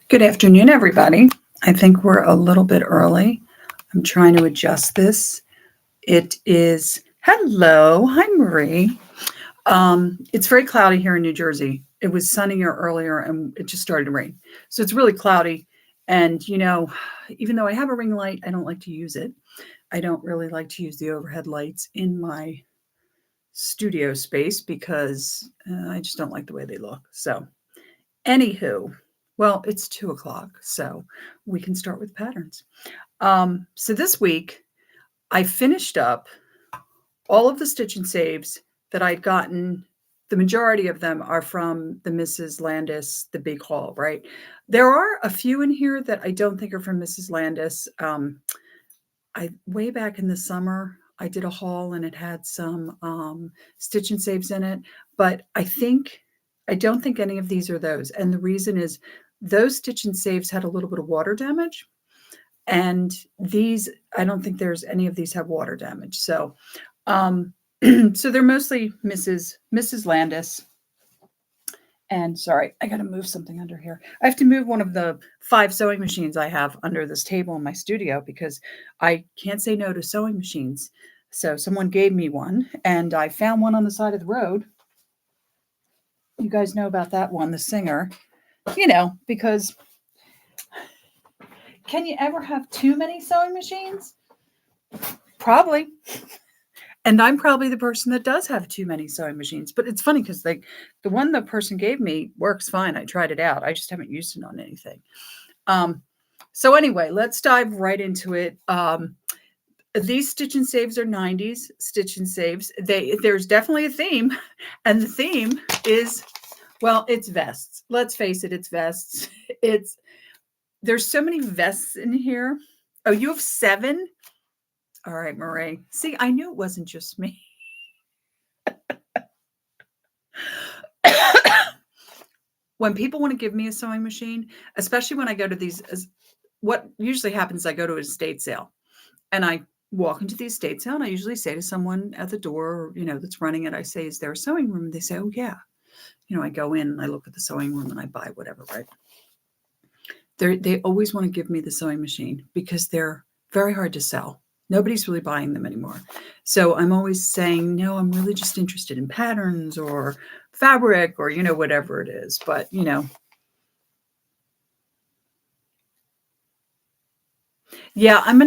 Good afternoon, everybody. I think we're a little bit early. I'm trying to adjust this. It is, hello, hi, Marie. It's very cloudy here in New Jersey. It was sunnier earlier and it just started to rain. So it's really cloudy. And, even though I have a ring light, I don't like to use it. I don't really like to use the overhead lights in my studio space because I just don't like the way they look. So, anywho, well, it's 2 o'clock, so we can start with patterns. So this week, I finished up all of the stitch and saves that I'd gotten. The majority of them are from the Mrs. Landis, the big haul, right? There are a few in here that I don't think are from Mrs. Landis. I way back in the summer, I did a haul and it had some stitch and saves in it, but I don't think any of these are those. And the reason is those stitch and saves had a little bit of water damage. And these, I don't think there's any of these have water damage. So, so they're mostly Mrs. Landis. And sorry, I got to move something under here. I have to move one of the 5 sewing machines I have under this table in my studio because I can't say no to sewing machines. So someone gave me one and I found one on the side of the road. You guys know about that one, the Singer, because can you ever have too many sewing machines? Probably. And I'm probably the person that does have too many sewing machines. But it's funny because the one the person gave me works fine. I tried it out. I just haven't used it on anything. So anyway, let's dive right into it. These stitch and saves are 90s stitch and saves. There's definitely a theme. And the theme is, well, it's vests. Let's face it, it's vests. There's so many vests in here. Oh, you have 7? All right, Marie. See, I knew it wasn't just me. When people want to give me a sewing machine, especially when I go to these, what usually happens, I go to an estate sale and I walk into the estate sale and I usually say to someone at the door, that's running it, I say, is there a sewing room? And they say, oh, yeah. I go in and I look at the sewing room and I buy whatever, right? They always want to give me the sewing machine because they're very hard to sell. Nobody's really buying them anymore. So I'm always saying, no, I'm really just interested in patterns or fabric or, whatever it is. But, yeah, I'm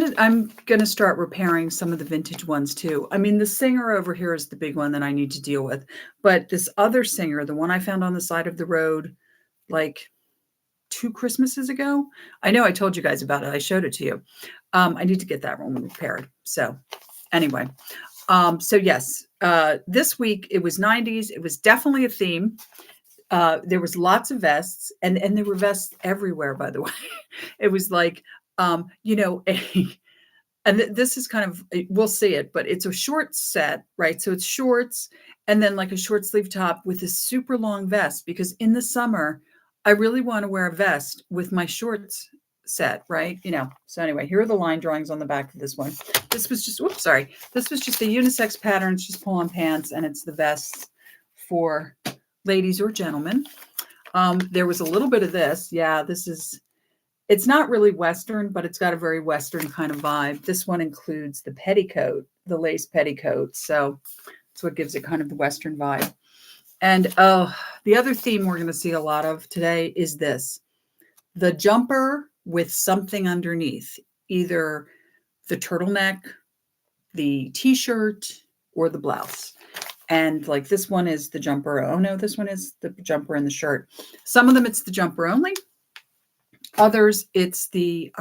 gonna start repairing some of the vintage ones too. I mean, the Singer over here is the big one that I need to deal with. But this other Singer, the one I found on the side of the road, like 2 Christmases ago. I know I told you guys about it. I showed it to you. I need to get that one repaired. So anyway, so yes, this week it was 90s. It was definitely a theme. There was lots of vests and there were vests everywhere, by the way. It was like, and this is kind of, we'll see it, but it's a short set, right? So it's shorts and then like a short sleeve top with a super long vest because in the summer, I really want to wear a vest with my shorts set, right? So anyway, here are the line drawings on the back of this one. This was just, This was just the unisex pattern. It's just pull-on pants and it's the vest for ladies or gentlemen. There was a little bit of this. Yeah, it's not really Western, but it's got a very Western kind of vibe. This one includes the petticoat, the lace petticoat. So that's what gives it kind of the Western vibe. And the other theme we're going to see a lot of today is this. The jumper with something underneath, either the turtleneck, the t-shirt, or the blouse. And like this one is the jumper. Oh no, this one is the jumper and the shirt. Some of them it's the jumper only. Others, it's the,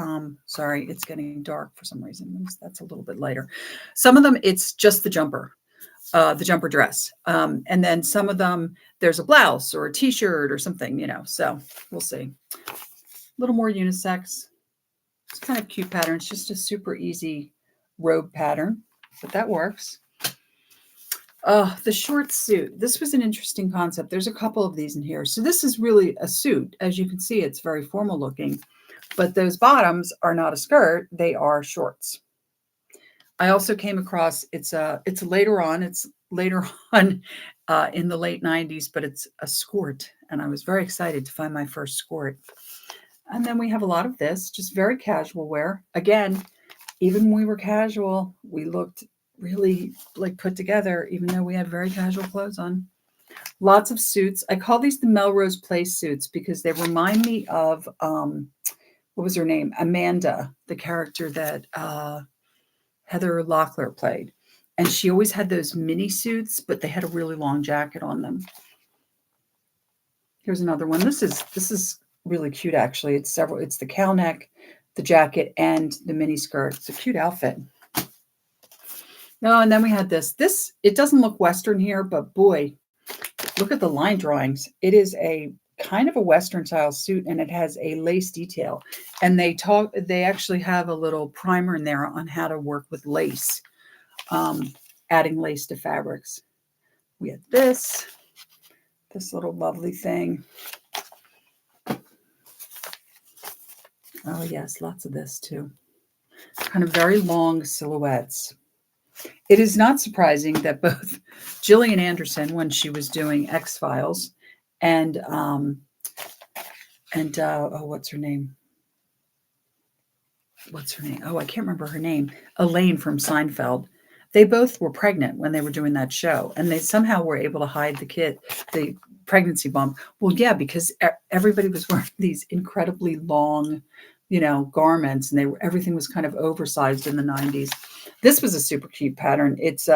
sorry, it's getting dark for some reason. That's a little bit lighter. Some of them, it's just the jumper dress. And then some of them, there's a blouse or a t-shirt or something, so we'll see. A little more unisex. It's kind of cute pattern. It's just a super easy robe pattern, but that works. The short suit. This was an interesting concept. There's a couple of these in here. So this is really a suit. As you can see, it's very formal looking, but those bottoms are not a skirt. They are shorts. I also came across, it's later on in the late 90s, but it's a skirt. And I was very excited to find my first skirt. And then we have a lot of this, just very casual wear. Again, even when we were casual, we looked really like put together, even though we had very casual clothes on. Lots of suits. I call these the Melrose Place suits because they remind me of what was her name? Amanda, the character that Heather Locklear played. And she always had those mini suits, but they had a really long jacket on them. Here's another one. This is really cute actually. It's the cow neck, the jacket, and the mini skirt. It's a cute outfit. No, and then we had this. This, it doesn't look Western here, but boy, look at the line drawings. It is a kind of a Western style suit, and it has a lace detail. And they actually have a little primer in there on how to work with lace, adding lace to fabrics. We had this little lovely thing. Oh yes, lots of this too. Kind of very long silhouettes. It is not surprising that both Gillian Anderson, when she was doing X-Files, and oh, what's her name? Oh, I can't remember her name. Elaine from Seinfeld. They both were pregnant when they were doing that show, and they somehow were able to hide the pregnancy bump. Well, yeah, because everybody was wearing these incredibly long, garments, and everything was kind of oversized in the 90s. This was a super cute pattern. It's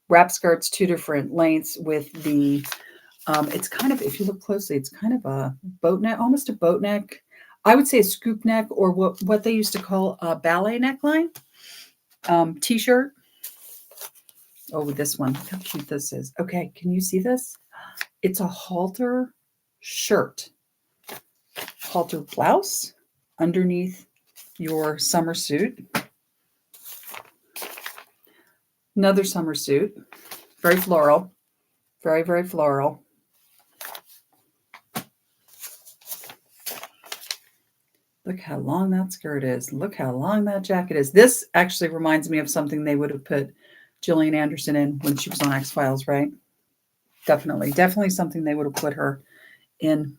wrap skirts, 2 different lengths with the, it's kind of, if you look closely, it's kind of a boat neck, almost a boat neck. I would say a scoop neck, or what they used to call a ballet neckline t-shirt. Oh, this one, look how cute this is. Okay, can you see this? It's a halter shirt, halter blouse underneath your summer suit. Another summer suit, very floral, very, very floral. Look how long that skirt is. Look how long that jacket is. This actually reminds me of something they would have put Gillian Anderson in when she was on X-Files, right? Definitely something they would have put her in.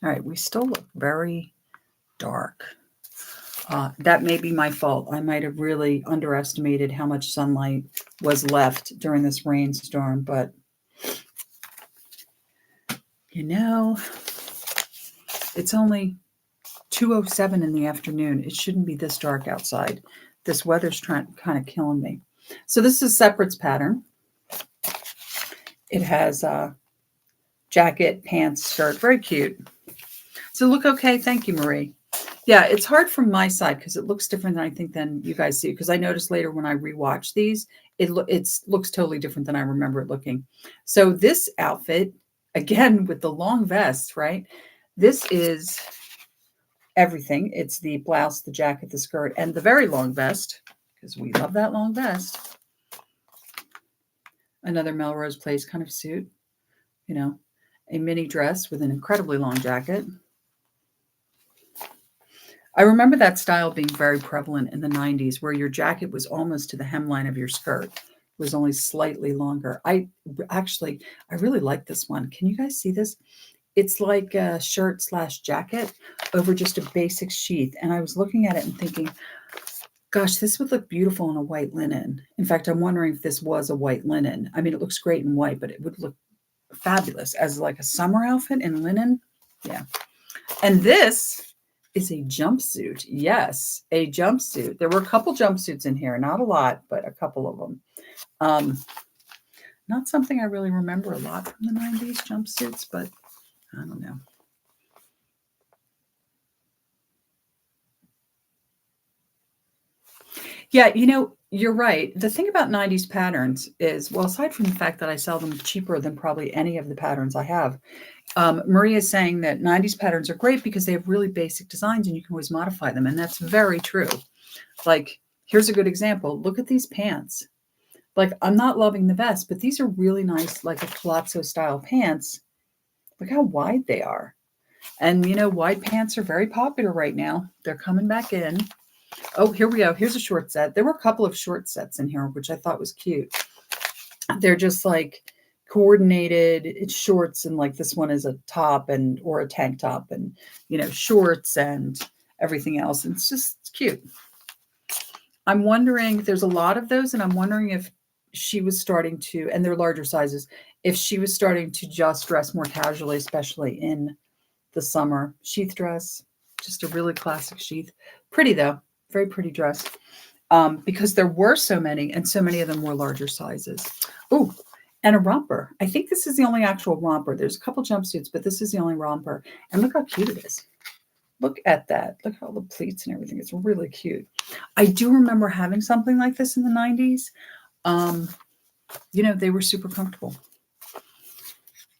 All right, we still look very dark. That may be my fault. I might have really underestimated how much sunlight was left during this rainstorm, but it's only 2:07 in the afternoon. It shouldn't be this dark outside. This weather's kind of killing me. So this is separates pattern. It has jacket, pants, skirt. Very cute. So look okay. Thank you, Marie. Yeah, it's hard from my side because it looks different than you guys see. Because I noticed later when I rewatch these, it looks totally different than I remember it looking. So this outfit, again, with the long vest, right? This is everything. It's the blouse, the jacket, the skirt, and the very long vest, because we love that long vest. Another Melrose Place kind of suit, a mini dress with an incredibly long jacket. I remember that style being very prevalent in the 90s, where your jacket was almost to the hemline of your skirt. It was only slightly longer. I really like this one. Can you guys see this? It's like a shirt/jacket over just a basic sheath. And I was looking at it and thinking, gosh, this would look beautiful in a white linen. In fact, I'm wondering if this was a white linen. I mean, it looks great in white, but it would look fabulous as like a summer outfit in linen. Yeah. And this is a jumpsuit. Yes, a jumpsuit. There were a couple jumpsuits in here, not a lot, but a couple of them. Not something I really remember a lot from the 90s jumpsuits, but I don't know. Yeah, you're right. The thing about 90s patterns is, well, aside from the fact that I sell them cheaper than probably any of the patterns I have, Maria is saying that 90s patterns are great because they have really basic designs and you can always modify them. And that's very true. Like, here's a good example. Look at these pants. Like, I'm not loving the vest, but these are really nice, like a palazzo style pants. Look how wide they are. And, wide pants are very popular right now. They're coming back in. Oh, here we go. Here's a short set. There were a couple of short sets in here, which I thought was cute. They're just like coordinated. It's shorts, and like this one is a top and or a tank top, and shorts and everything else. And it's cute. I'm wondering, there's a lot of those, and I'm wondering if she was starting to, and they're larger sizes, if she was starting to just dress more casually, especially in the summer. Sheath dress, just a really classic sheath. Pretty though, very pretty dress. Because there were so many, and so many of them were larger sizes. Oh, and a romper. I think this is the only actual romper. There's a couple jumpsuits, but this is the only romper. And look how cute it is. Look at that. Look at all the pleats and everything. It's really cute. I do remember having something like this in the 90s. They were super comfortable.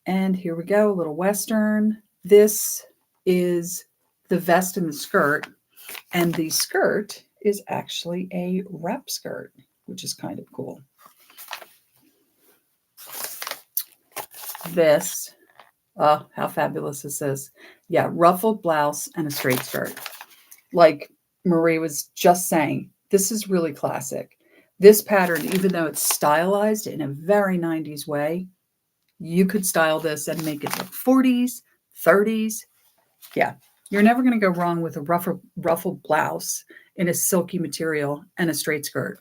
And here we go, a little Western. This is the vest and the skirt. And the skirt is actually a wrap skirt, which is kind of cool. This, how fabulous is this? Yeah, ruffled blouse and a straight skirt. Like Marie was just saying, this is really classic. This pattern, even though it's stylized in a very 90s way, you could style this and make it look 40s, 30s. Yeah, you're never going to go wrong with a ruffled blouse in a silky material and a straight skirt.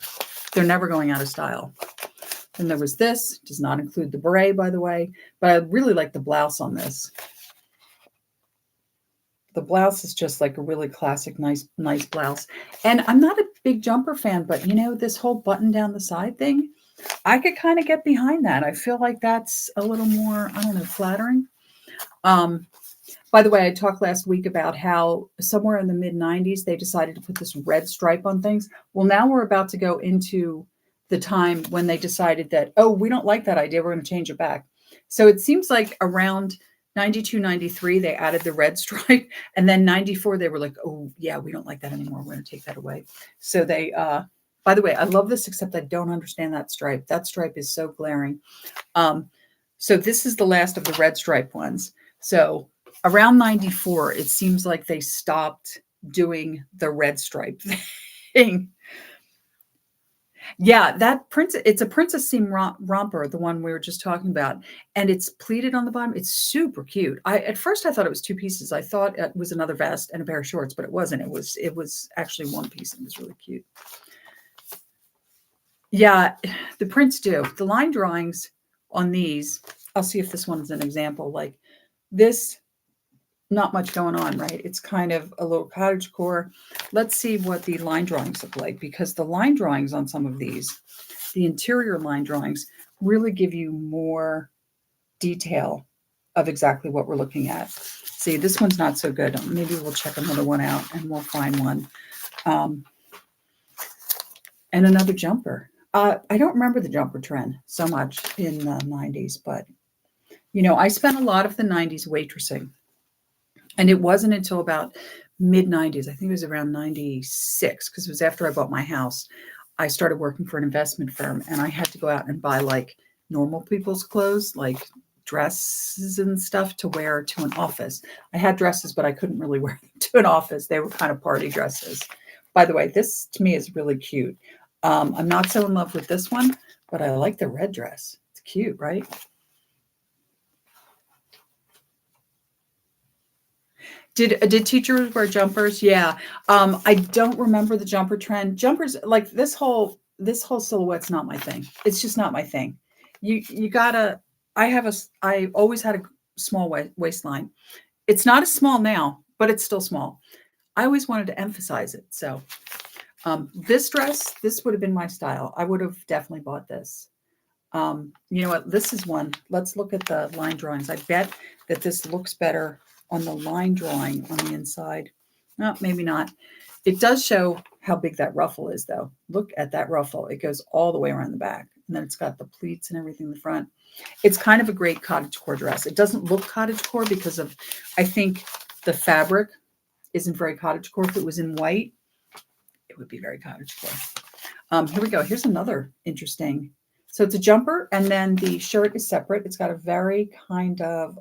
They're never going out of style. And there was this, does not include the beret, by the way, but I really like the blouse on this. The blouse is just like a really classic, nice blouse. And I'm not a big jumper fan, but this whole button down the side thing, I could kind of get behind that. I feel like that's a little more, I don't know, flattering. By the way, I talked last week about how somewhere in the mid 90s, they decided to put this red stripe on things. Well, now we're about to go into the time when they decided that, oh, we don't like that idea. We're going to change it back. So it seems like around 92, 93, they added the red stripe. And then 94, they were like, oh, yeah, we don't like that anymore. We're going to take that away. So they, by the way, I love this, except I don't understand that stripe. That stripe is so glaring. So this is the last of the red stripe ones. So around 94, it seems like they stopped doing the red stripe thing. Yeah, it's a princess seam romper, the one we were just talking about, and it's pleated on the bottom. It's super cute. At first I thought it was two pieces. I thought it was another vest and a pair of shorts, but it wasn't. It was actually one piece, and it was really cute. Yeah, the prints do. The line drawings on these, I'll see if this one's an example. Like this, not much going on, right? It's kind of a little cottagecore. Let's see what the line drawings look like, because the line drawings on some of these, the interior line drawings, really give you more detail of exactly what we're looking at. See, this one's not so good. Maybe we'll check another one out and we'll find one. And another jumper. I don't remember the jumper trend so much in the 90s, but, I spent a lot of the 90s waitressing. And it wasn't until about mid 90s, I think it was around 96, because it was after I bought my house. I started working for an investment firm, and I had to go out and buy like normal people's clothes, like dresses and stuff to wear to an office. I had dresses, but I couldn't really wear them to an office. They were kind of party dresses. By the way, this to me is really cute. I'm not so in love with this one, but I like the red dress. It's cute, right? Did teachers wear jumpers? Yeah. I don't remember the jumper trend. Jumpers, like this whole silhouette's not my thing. It's just not my thing. You gotta. I always had a small waistline. It's not as small now, but it's still small. I always wanted to emphasize it. So this dress, this would have been my style. I would have definitely bought this. You know what? This is one. Let's look at the line drawings. I bet that this looks better on the line drawing on the inside. No, maybe not. It does show how big that ruffle is, though. Look at that ruffle. It goes all the way around the back. And then it's got the pleats and everything in the front. It's kind of a great cottagecore dress. It doesn't look cottagecore because of, I think, the fabric isn't very cottagecore. If it was in white, it would be very cottagecore. Here we go. Here's another interesting. So it's a jumper, and then the shirt is separate. It's got a very kind of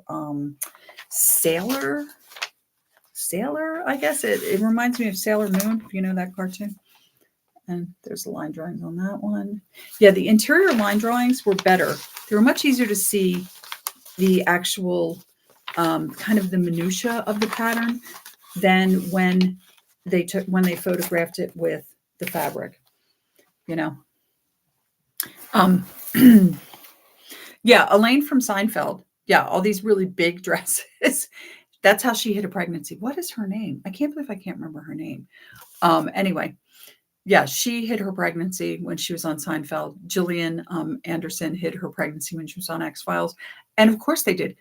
sailor, I guess. It reminds me of Sailor Moon, if you know that cartoon. And there's the line drawings on that one. Yeah, the interior line drawings were better. They were much easier to see the actual kind of the minutia of the pattern than when they photographed it with the fabric, you know. Yeah, Elaine from Seinfeld. Yeah, all these really big dresses. That's how she hid a pregnancy. What is her name? I can't believe I can't remember her name. Anyway, yeah, she hid her pregnancy when she was on Seinfeld. Gillian Anderson hid her pregnancy when she was on X-Files. And of course they did.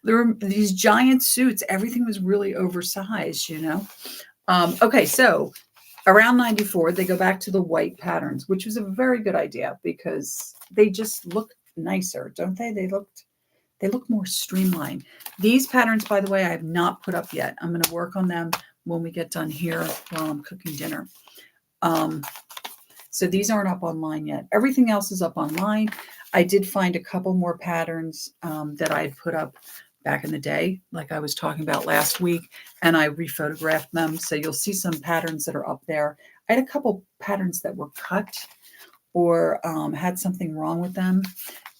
There were these giant suits. Everything was really oversized, you know. Okay, so around 94, they go back to the white patterns, which was a very good idea because they just look nicer, don't they? They look more streamlined. These patterns, by the way, I have not put up yet. I'm going to work on them when we get done here while I'm cooking dinner. So these aren't up online yet. Everything else is up online. I did find a couple more patterns that I had put up back in the day, like I was talking about last week, and I rephotographed them. So you'll see some patterns that are up there. I had a couple patterns that were cut or had something wrong with them,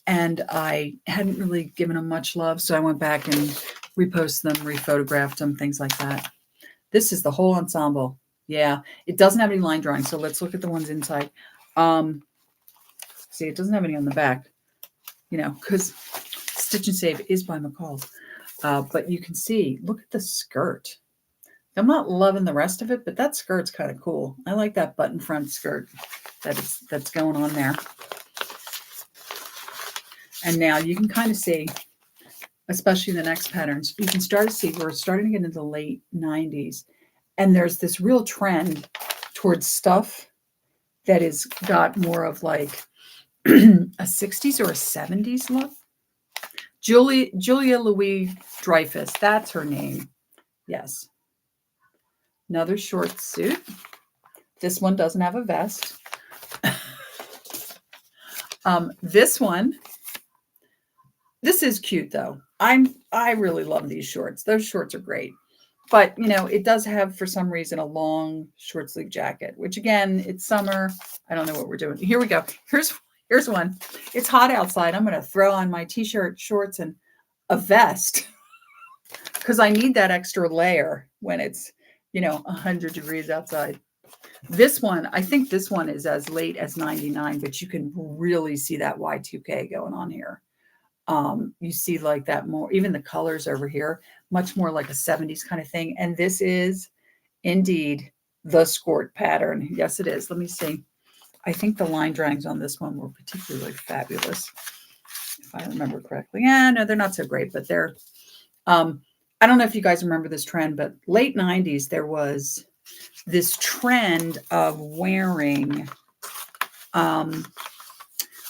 and I hadn't really given them much love. So I went back and reposted them, rephotographed them, things like that. This is the whole ensemble. Yeah, it doesn't have any line drawings. So let's look at the ones inside. See, it doesn't have any on the back, you know, because Stitch and Save is by McCall. But you can see, look at the skirt. I'm not loving the rest of it, but that skirt's kind of cool. I like that button front skirt that's going on there. And now you can kind of see, especially in the next patterns, you can start to see we're starting to get into the late 90s. And there's this real trend towards stuff that has got more of like a 60s or a 70s look. Julia Louis Dreyfus, that's her name. Yes. Another short suit. This one doesn't have a vest. This one, this is cute though. I really love these shorts. Those shorts are great. But, you know, it does have, for some reason, a long short sleeve jacket, which again, it's summer. I don't know what we're doing. Here we go. Here's one. It's hot outside. I'm going to throw on my t-shirt, shorts, and a vest because I need that extra layer when it's, you know, 100 degrees outside. This one, I think this one is as late as 99, but you can really see that Y2K going on here. You see like that more, even the colors over here, much more like a 70s kind of thing. And this is indeed the skirt pattern. Yes, it is. Let me see. I think the line drawings on this one were particularly fabulous, if I remember correctly. Yeah, no, they're not so great, but they're, I don't know if you guys remember this trend, but late 90s, there was this trend of wearing,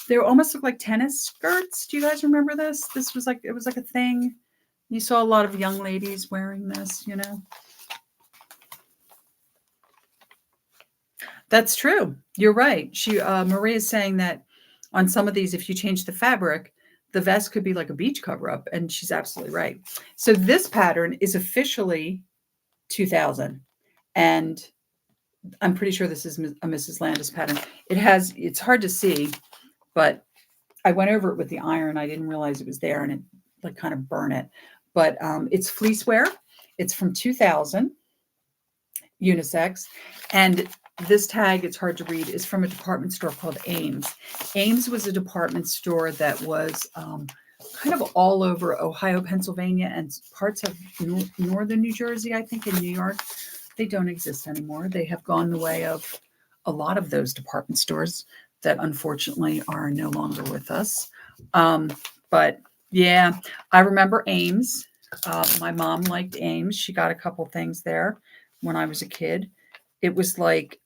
they almost look like tennis skirts. Do you guys remember this? This was like, it was like a thing. You saw a lot of young ladies wearing this, you know. That's true. You're right. Maria is saying that on some of these, if you change the fabric, the vest could be like a beach cover up. And she's absolutely right. So this pattern is officially 2000. And I'm pretty sure this is a Mrs. Landis pattern. It's hard to see, but I went over it with the iron. I didn't realize it was there and it like kind of burn it. But it's fleece wear. It's from 2000, unisex. And this tag, it's hard to read, is from a department store called Ames. Ames was a department store that was kind of all over Ohio, Pennsylvania, and parts of northern New Jersey, I think, in New York. They don't exist anymore. They have gone the way of a lot of those department stores that unfortunately are no longer with us. But yeah, I remember Ames. My mom liked Ames. She got a couple things there when I was a kid. It was like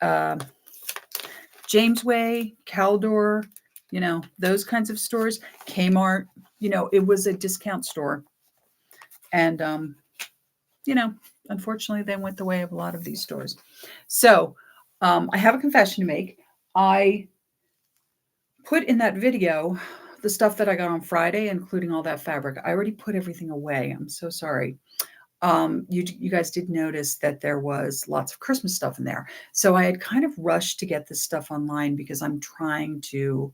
Jamesway, Caldor, you know, those kinds of stores. Kmart, you know, it was a discount store. And, you know, unfortunately, they went the way of a lot of these stores. So I have a confession to make. I put in that video the stuff that I got on Friday, including all that fabric. I already put everything away. I'm so sorry. you guys did notice that there was lots of Christmas stuff in there. So I had kind of rushed to get this stuff online because I'm trying to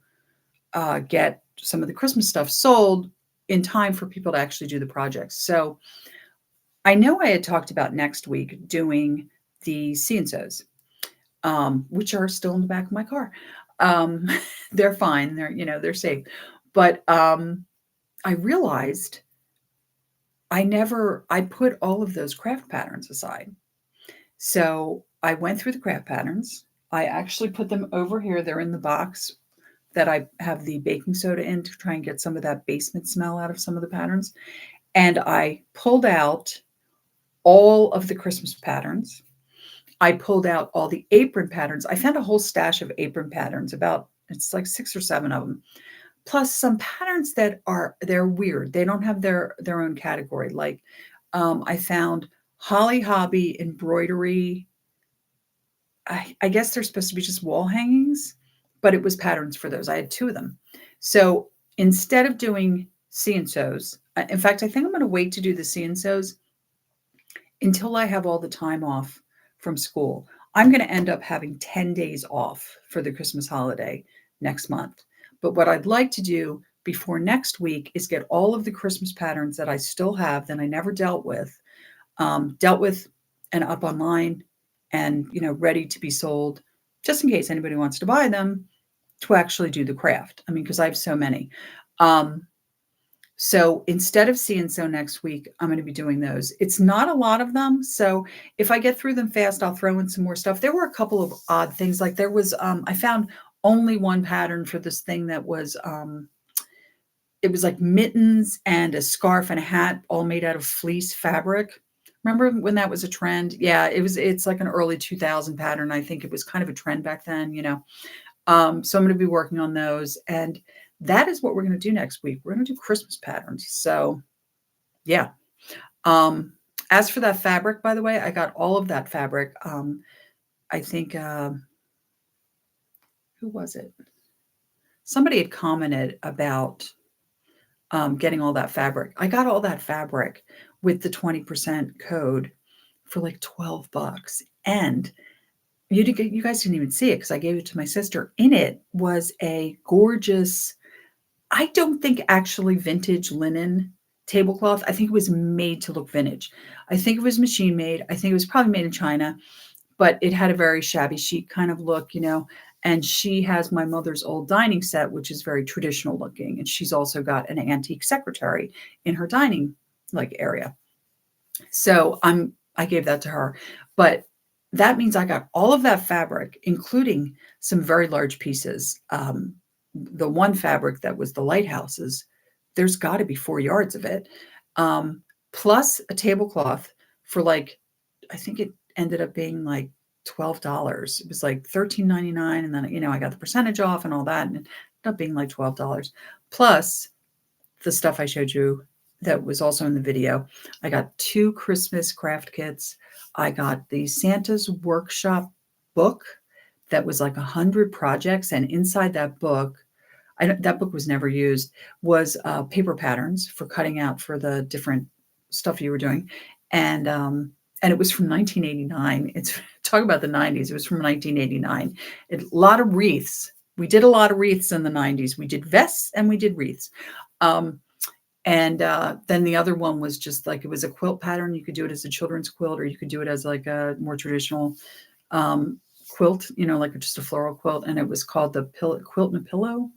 get some of the Christmas stuff sold in time for people to actually do the projects. So I know I had talked about next week doing the C&Sos, which are still in the back of my car. Um, they're fine. They're safe. But I realized I put all of those craft patterns aside. So I went through the craft patterns. I actually put them over here. They're in the box that I have the baking soda in to try and get some of that basement smell out of some of the patterns. And I pulled out all of the Christmas patterns. I pulled out all the apron patterns. I found a whole stash of apron patterns, it's like 6 or 7 of them. Plus some patterns they're weird. They don't have their own category. Like I found Holly Hobby embroidery. I guess they're supposed to be just wall hangings, but it was patterns for those. I had 2 of them. So instead of doing C&Sos, in fact, I think I'm going to wait to do the C&Sos until I have all the time off from school. I'm going to end up having 10 days off for the Christmas holiday next month. But what I'd like to do before next week is get all of the Christmas patterns that I still have that I never dealt with and up online and, ready to be sold just in case anybody wants to buy them to actually do the craft. I mean, because I have so many. So instead of C&So next week, I'm going to be doing those. It's not a lot of them. So if I get through them fast, I'll throw in some more stuff. There were a couple of odd things. Like there was, I found only one pattern for this thing that was, it was like mittens and a scarf and a hat all made out of fleece fabric. Remember when that was a trend? Yeah, it's like an early 2000 pattern. I think it was kind of a trend back then. So I'm going to be working on those. And that is what we're going to do next week. We're going to do Christmas patterns. So yeah. As for that fabric, by the way, I got all of that fabric. I think, who was it? Somebody had commented about getting all that fabric. I got all that fabric with the 20% code for like $12. And you guys didn't even see it because I gave it to my sister. In it was a gorgeous, I don't think actually vintage linen tablecloth. I think it was made to look vintage. I think it was machine made. I think it was probably made in China, but it had a very shabby chic kind of look. And she has my mother's old dining set, which is very traditional looking. And she's also got an antique secretary in her dining area. So I gave that to her. But that means I got all of that fabric, including some very large pieces. The one fabric that was the lighthouses, there's got to be 4 yards of it, plus a tablecloth for I think it ended up being like $12. It was like $13.99, and then I got the percentage off and all that, and it ended up being like $12. Plus the stuff I showed you that was also in the video. I got 2 Christmas craft kits. I got the Santa's Workshop book that was like 100 projects, and inside that book, that book was never used, was paper patterns for cutting out for the different stuff you were doing. And it was from 1989. It's talk about the 90s. It was from 1989. A lot of wreaths. We did a lot of wreaths in the 90s. We did vests and we did wreaths. And then the other one was just like, it was a quilt pattern. You could do it as a children's quilt, or you could do it as like a more traditional quilt, like just a floral quilt. And it was called the quilt and a pillow.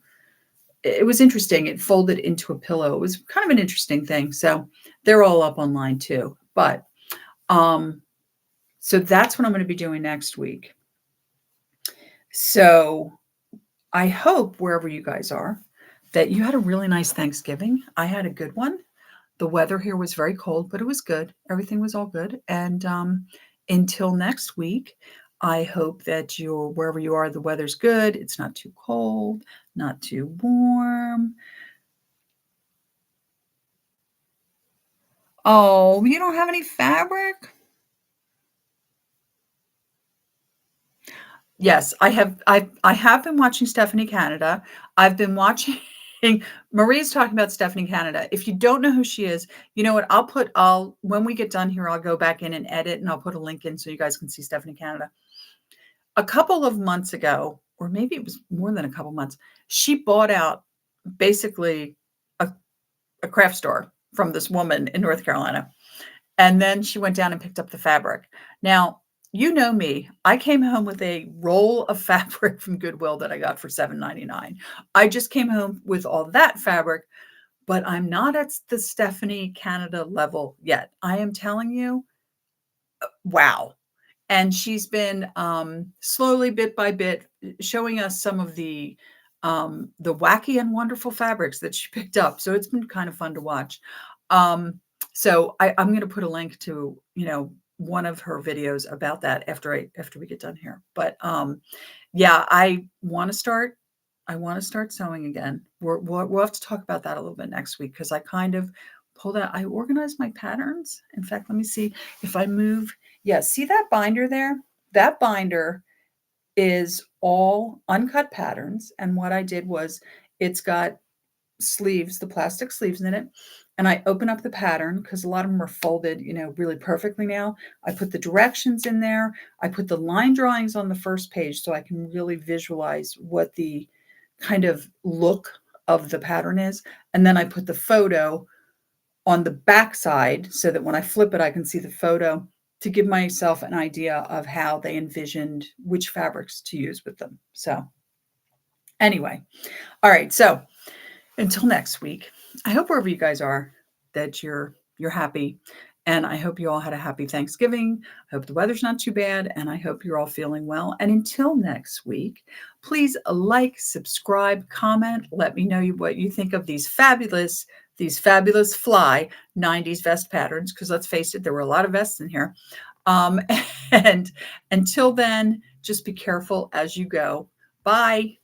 It was interesting. It folded into a pillow. It was kind of an interesting thing. So they're all up online too. But so that's what I'm going to be doing next week. So I hope wherever you guys are that you had a really nice Thanksgiving. I had a good one. The weather here was very cold, but it was good. Everything was all good. And until next week, I hope that wherever you are, the weather's good. It's not too cold, not too warm. Oh, you don't have any fabric? Yes, I have. I have been watching Stephanie Canada. I've been watching. Marie's talking about Stephanie Canada. If you don't know who she is, you know what? I'll when we get done here, I'll go back in and edit and I'll put a link in so you guys can see Stephanie Canada. A couple of months ago, or maybe it was more than a couple months, she bought out basically a craft store from this woman in North Carolina. And then she went down and picked up the fabric. Now, you know me, I came home with a roll of fabric from Goodwill that I got for $7.99. I just came home with all that fabric, but I'm not at the Stephanie Canada level yet. I am telling you, wow. And she's been slowly, bit by bit, showing us some of the wacky and wonderful fabrics that she picked up. So it's been kind of fun to watch. So I'm going to put a link to, one of her videos about that after we get done here. But yeah, I want to start sewing again. We'll have to talk about that a little bit next week because I kind of pulled out, I organized my patterns. In fact, let me see if I move. Yeah, see that binder there? That binder is all uncut patterns. And what I did was it's got sleeves, the plastic sleeves in it. And I open up the pattern because a lot of them are folded, really perfectly now. I put the directions in there. I put the line drawings on the first page so I can really visualize what the kind of look of the pattern is. And then I put the photo on the back side so that when I flip it, I can see the photo to give myself an idea of how they envisioned which fabrics to use with them. So anyway, all right. So until next week, I hope wherever you guys are that you're happy. And I hope you all had a happy Thanksgiving. I hope the weather's not too bad. And I hope you're all feeling well. And until next week, please like, subscribe, comment. Let me know what you think of these fabulous fly 90s vest patterns. Because let's face it, there were a lot of vests in here. And until then, just be careful as you go. Bye.